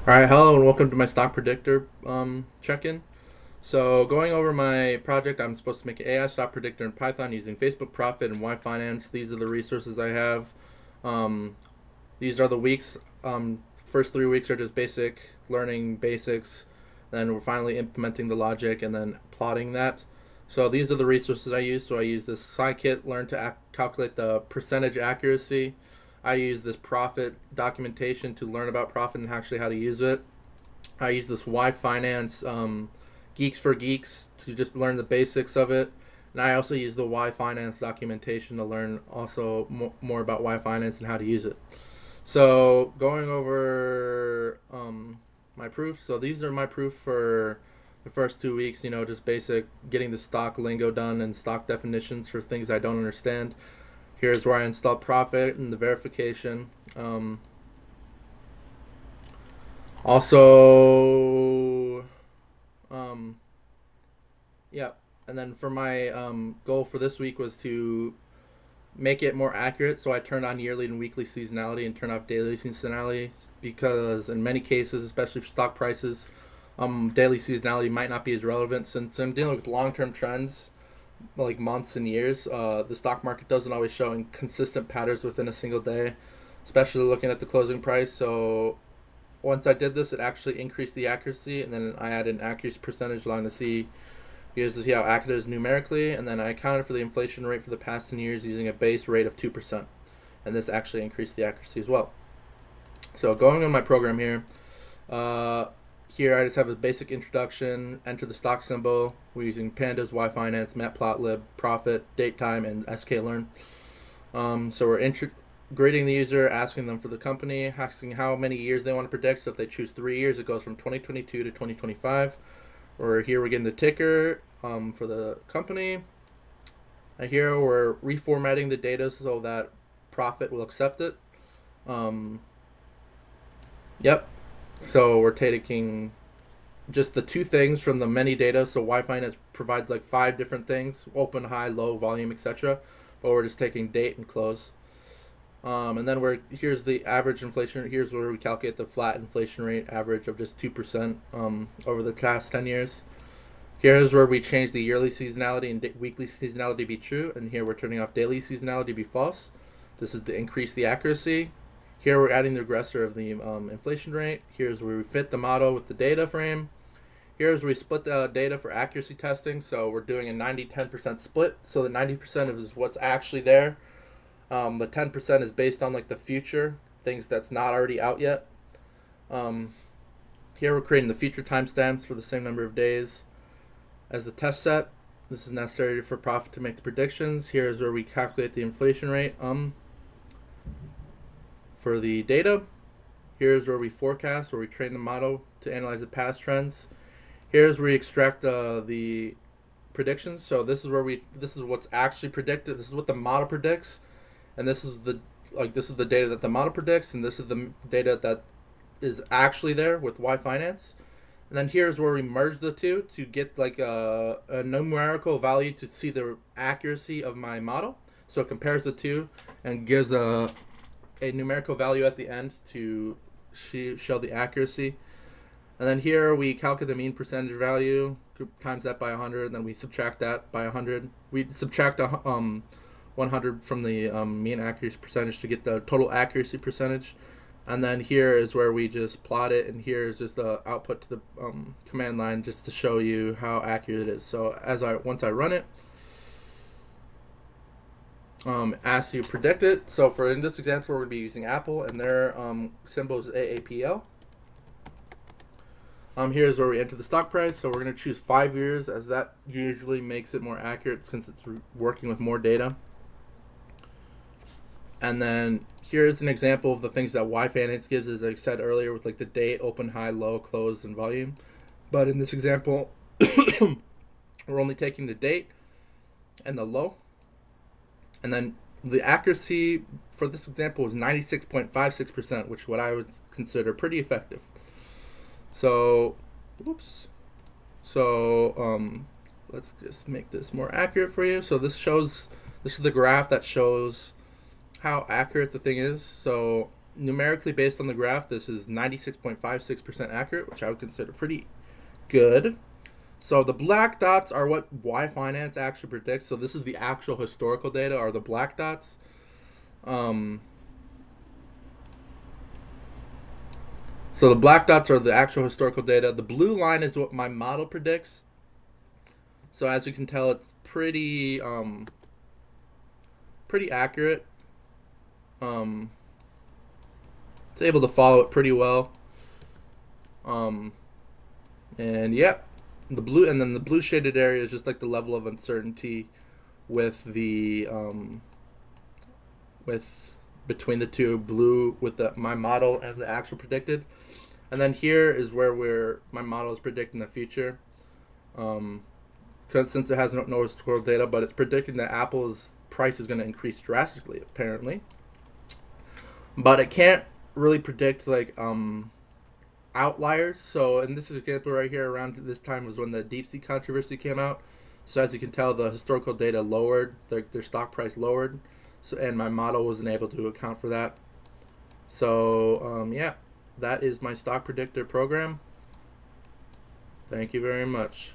All right, hello and welcome to my stock predictor check-in. So going over my project, I'm supposed to make an AI stock predictor in Python using Facebook, Prophet, and Yfinance. These are the resources I have. Um, these are the weeks. First 3 weeks are just basic learning basics. Then we're finally implementing the logic and then plotting that. So these are the resources I use. So I use this scikit learn to calculate the percentage accuracy. I use this Prophet documentation to learn about Prophet and actually how to use it. I use this Yfinance Geeks for Geeks to just learn the basics of it. And I also use the Yfinance documentation to learn also more about Yfinance and how to use it. So going over my proofs. So these are my proof for the first 2 weeks. Just basic getting the stock lingo done and stock definitions for things I don't understand. Here's where I install Prophet and the verification. Also, yeah. And then for my goal for this week was to make it more accurate. So I turned on yearly and weekly seasonality and turned off daily seasonality because in many cases, especially for stock prices, daily seasonality might not be as relevant since I'm dealing with long-term trends like months and years. The stock market doesn't always show consistent patterns within a single day, especially looking at the closing price. So once I did this, it actually increased the accuracy, and then I added an accuracy percentage line to see how accurate it is numerically, and then I accounted for the inflation rate for the past 10 years using a base rate of 2%, and this actually increased the accuracy as well. So going on my program here, here I just have a basic introduction, enter the stock symbol. We're using Pandas, Yfinance, Matplotlib, Prophet, Datetime, and sklearn. So we're grading the user, asking them for the company, asking how many years they want to predict. So if they choose 3 years, it goes from 2022 to 2025. Or here we're getting the ticker for the company. And here we're reformatting the data so that Prophet will accept it. Yep. So we're taking just the two things from the many data. So Yfinance provides like 5 different things: open, high, low, volume, etc. But we're just taking date and close. And then here's the average inflation. Here's where we calculate the flat inflation rate average of just 2% over the past 10 years. Here's where we change the yearly seasonality and weekly seasonality to be true. And here we're turning off daily seasonality to be false. This is to increase the accuracy. Here we're adding the regressor of the inflation rate. Here's where we fit the model with the data frame. Here's where we split the data for accuracy testing. So we're doing a 90-10% split. So the 90% is what's actually there. The 10% is based on like the future, things that's not already out yet. Here we're creating the future timestamps for the same number of days as the test set. This is necessary for Prophet to make the predictions. Here is where we calculate the inflation rate for the data. Here's where we forecast, where we train the model to analyze the past trends. Here's where we extract the predictions. So this is what's actually predicted. This is what the model predicts, and this is the data that the model predicts, and this is the data that is actually there with Yfinance. And then here's where we merge the two to get like a numerical value to see the accuracy of my model. So it compares the two and gives a numerical value at the end to show the accuracy. And then here we calculate the mean percentage value, times that by 100, and then we subtract that by 100. We subtract 100 from the mean accuracy percentage to get the total accuracy percentage. And then here is where we just plot it, and here is just the output to the command line just to show you how accurate it is. So once I run it, asks you to predict it. So in this example, we're going to be using Apple, and their symbol is AAPL. Here's where we enter the stock price. So we're going to choose 5 years, as that usually makes it more accurate since it's working with more data. And then here's an example of the things that Yfinance gives, as I said earlier, with like the date, open, high, low, close, and volume. But in this example, we're only taking the date and the low. And then the accuracy for this example was 96.56%, which is what I would consider pretty effective. So, let's just make this more accurate for you. So this is the graph that shows how accurate the thing is. So numerically based on the graph, this is 96.56% accurate, which I would consider pretty good. So the black dots are what Yfinance actually predicts. So this is the actual historical data, are the black dots. So the black dots are the actual historical data. The blue line is what my model predicts. So as you can tell, it's pretty pretty accurate. It's able to follow it pretty well. And yeah, the blue, and then the blue shaded area is just like the level of uncertainty with the with between the two, blue with my model and the actual predicted. And then here is where my model is predicting the future. Because since it has no historical data, but it's predicting that Apple's price is going to increase drastically, apparently. But it can't really predict like outliers. So in this example right here, around this time was when the DeepSeek controversy came out. So as you can tell, the historical data lowered, their stock price lowered. So, and my model wasn't able to account for that. So yeah, that is my stock predictor program. Thank you very much.